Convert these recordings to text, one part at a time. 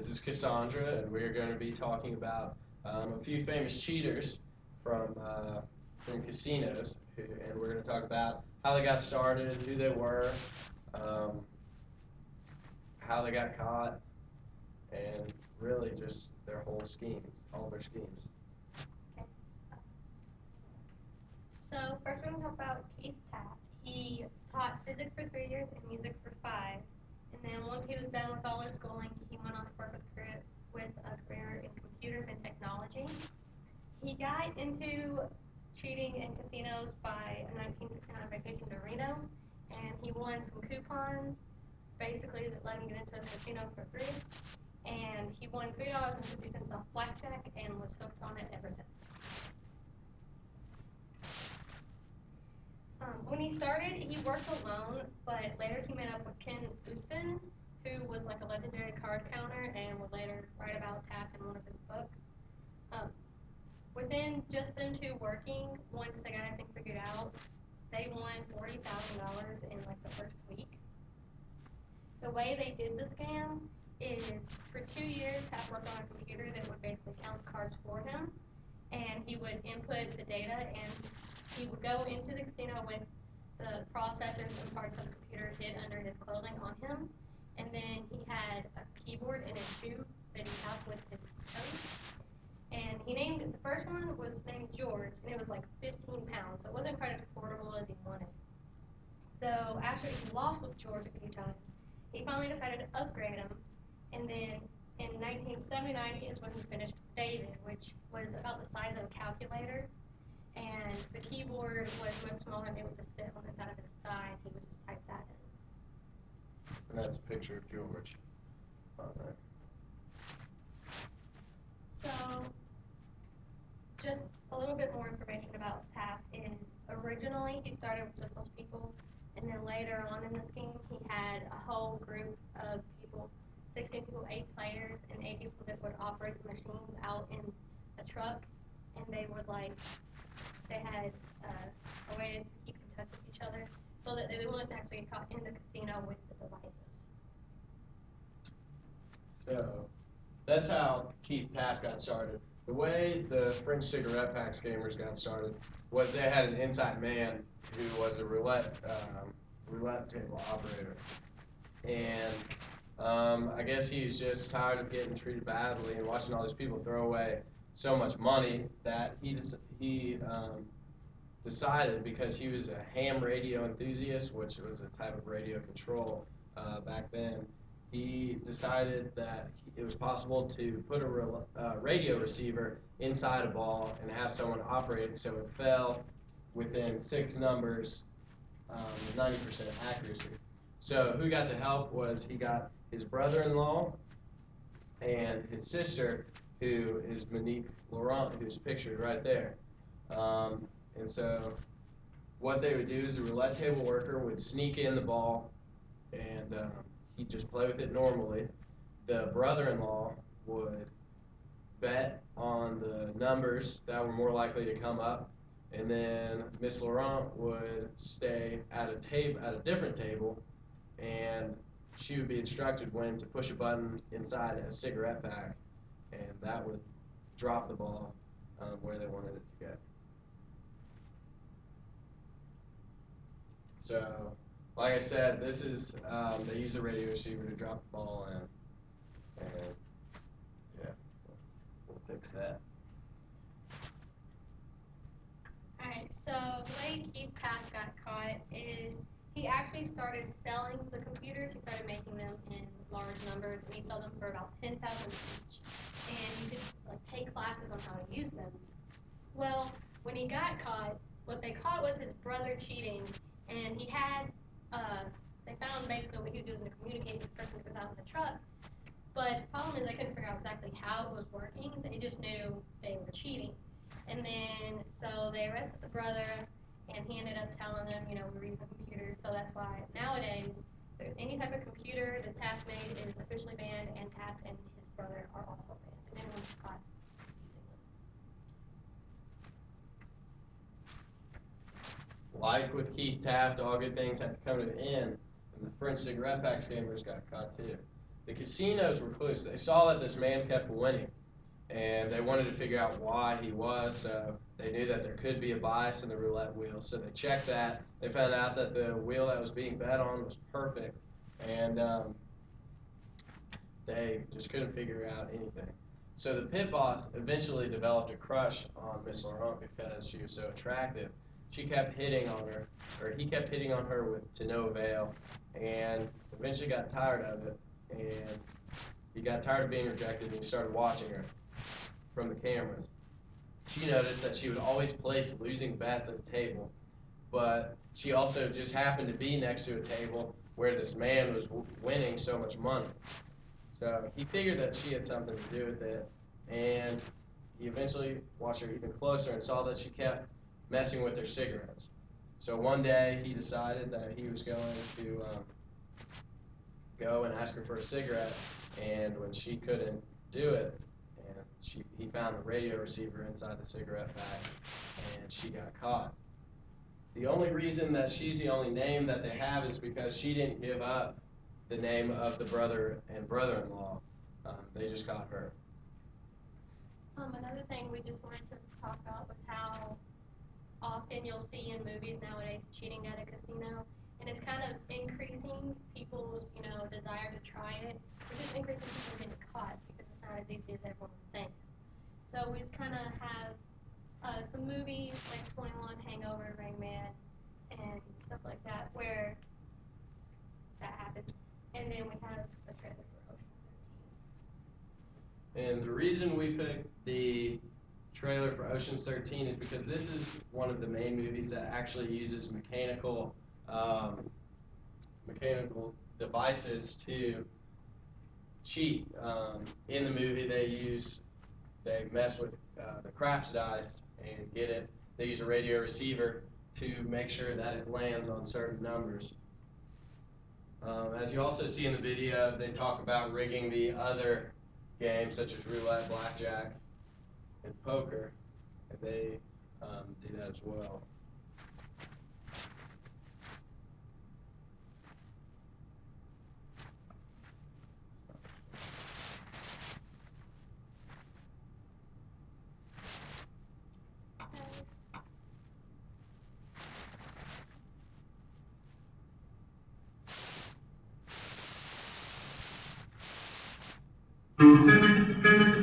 This is Cassandra, and we're going to be talking about a few famous cheaters from casinos, and we're going to talk about how they got started, who they were, um, how they got caught, and really just their whole schemes, all their schemes. Okay. So first we're going to talk about Keith Taft. He taught physics for 3 years and music for five. And then once he was done with all his schooling, he went on to work with a career in computers and technology. He got into cheating in casinos by a 1969 vacation to Reno, and he won some coupons, basically that let him get into a casino for free. And he won $3.50 off blackjack and was hooked on it ever since. When he started, he worked alone, but later he met up with Ken Uston, who was like a legendary card counter and would later write about Taft in one of his books. Um, Within just them two working, once they got everything figured out, they won $40,000 in like the first week. The way they did the scam is for 2 years, Taft worked on a computer that would basically count cards for him, and he would input the data, and he would go into the casino with the processors and parts of the computer hid under his clothing on him, and then he had a keyboard and a shoe that he had with his coat. And he named it, the first one was named George, and it was like 15 pounds, so it wasn't quite as portable as he wanted. So after he lost with George a few times, he finally decided to upgrade him, and then in 1979 is when he finished David, which was about the size of a calculator, and the keyboard was much smaller, and it would just sit on the side of his thigh, and he would just type that in. And that's a picture of George on there. So just a little bit more information about Taft is originally he started with just those people, and then later on in the scheme he had a whole group of people, 16 people, 8 players, and 8 people that would operate the machines out in a truck, and they had a way to keep in touch with each other so that they wouldn't actually get caught in the casino with the devices. So that's how Keith Taft got started. The way the French cigarette pack scammers got started was they had an inside man who was a roulette table operator, and I guess he was just tired of getting treated badly and watching all these people throw away so much money that he decided, because he was a ham radio enthusiast, which was a type of radio control back then. He decided that it was possible to put a radio receiver inside a ball and have someone operate it so it fell within six numbers, 90% accuracy. So who got the help was he got his brother-in-law and his sister, who is Monique Laurent, who's pictured right there. And so what they would do is the roulette table worker would sneak in the ball, and he'd just play with it normally. The brother-in-law would bet on the numbers that were more likely to come up, and then Miss Laurent would stay at a different table, and she would be instructed when to push a button inside a cigarette pack, and that would drop the ball where they wanted it to go. So, like I said, this is they use a radio receiver to drop the ball in, and yeah, we'll fix that. Alright, so the way Keith Taft got caught is he actually started selling the computers. He started making them in large numbers, and he sold them for about 10,000 each. And you could take classes on how to use them. Well, when he got caught, what they caught was his brother cheating, and they found basically what he was using to communicate with the person that was out in the truck. But the problem is they couldn't figure out exactly how it was working. They just knew they were cheating. And then, so they arrested the brother, and he ended up telling them, we were using computers. So that's why nowadays, any type of computer that Taft made is officially banned, and Taft and his brother are also banned. And anyone who's caught using them. Like with Keith Taft, all good things have to come to an end, and the French cigarette pack scammers got caught too. The casinos were clueless. They saw that this man kept winning, and they wanted to figure out why he was. So they knew that there could be a bias in the roulette wheel. So they checked that. They found out that the wheel that was being bet on was perfect, and they just couldn't figure out anything. So the pit boss eventually developed a crush on Miss Laurent because she was so attractive. She kept hitting on her, or he kept hitting on her to no avail, and eventually got tired of it, and he got tired of being rejected, and he started watching her from the cameras. She noticed that she would always place losing bets at the table, but she also just happened to be next to a table where this man was winning so much money. So he figured that she had something to do with it, and he eventually watched her even closer and saw that she kept messing with her cigarettes. So one day he decided that he was going to go and ask her for a cigarette, and when she couldn't do it, and he found the radio receiver inside the cigarette pack, and she got caught. The only reason that she's the only name that they have is because she didn't give up the name of the brother and brother-in-law. They just caught her. Another thing we just wanted to talk about was how often you'll see in movies nowadays cheating at a casino, and it's kind of increasing people's, desire to try it, which is increasing people getting caught because it's not as easy as everyone thinks. So we just kind of have some movies like 21, Hangover, Rain Man, and stuff like that where that happens. And then we have a trailer for Ocean 13. And the reason we picked the trailer for Ocean's 13 is because this is one of the main movies that actually uses mechanical devices to cheat. In the movie, they mess with the craps dice and get it. They use a radio receiver to make sure that it lands on certain numbers. As you also see in the video, they talk about rigging the other games such as roulette, blackjack, and poker, and they do that as well.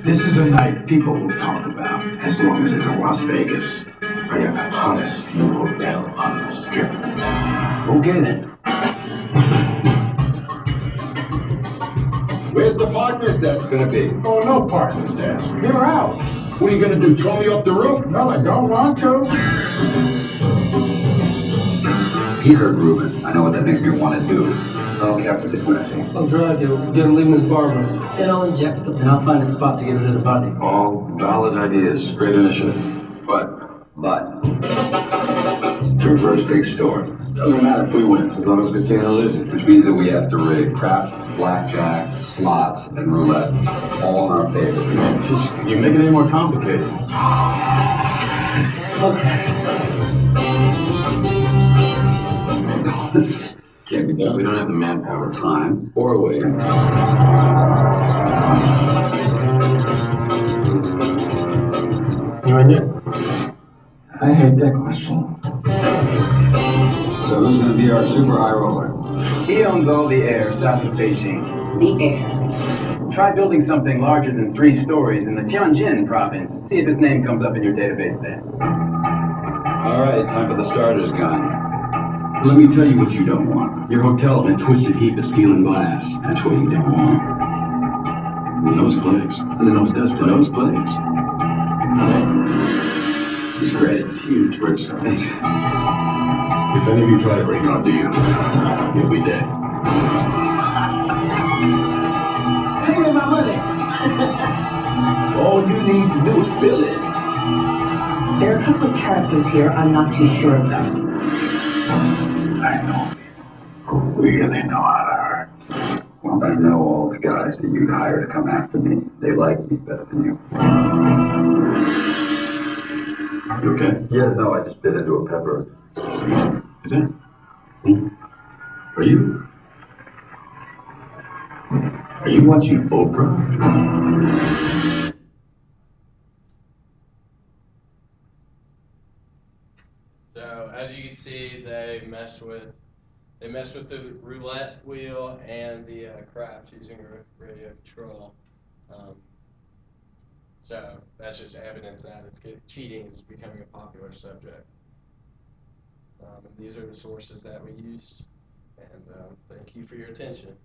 This is a night people will talk about as long as it's in Las Vegas. I got the hottest new hotel on the strip. Okay then. Where's the partner's desk gonna be? Oh, no partner's desk. You're out. What are you gonna do, throw me off the roof? No, I don't want to. He heard Ruben. I know what that makes me want to do. I'll capture the twin. I'll drive you. Get him leaving his barber. Then I'll inject them, and I'll find a spot to get rid of the body. All valid ideas. Great initiative. But. It's a reverse big story. Doesn't matter if we win, as long as we stay in a losing. Which means that we have to rig craps, blackjack, slots, and roulette. All in our favor. You make it any more complicated. Okay. Can't be done. We don't have the manpower, time, or way. You in yet? I hate that question. So who's gonna be our super high roller? He owns all the air south of Beijing. The air. Try building something larger than 3 stories in the Tianjin province. See if his name comes up in your database there. All right, time for the starter's gun. Let me tell you what you don't want. Your hotel in a twisted heap of steel and glass. That's what you don't want. The nose plays. And the nose does play. The nose plays. It's great. It's huge. Rich stuff. Thanks. If any of you try to break it onto you, you'll be dead. Give me my money. All you need to do is fill it. There are a couple of characters here I'm not too sure about. I know who really know how to hurt. Well, I know all the guys that you'd hire to come after me. They like me better than you. You okay? Yeah, no, I just bit into a pepper. Is it? Are you? you watching Oprah? So as you can see, they messed with the roulette wheel and the craps using radio control. So that's just evidence that cheating is becoming a popular subject. And these are the sources that we used. And thank you for your attention.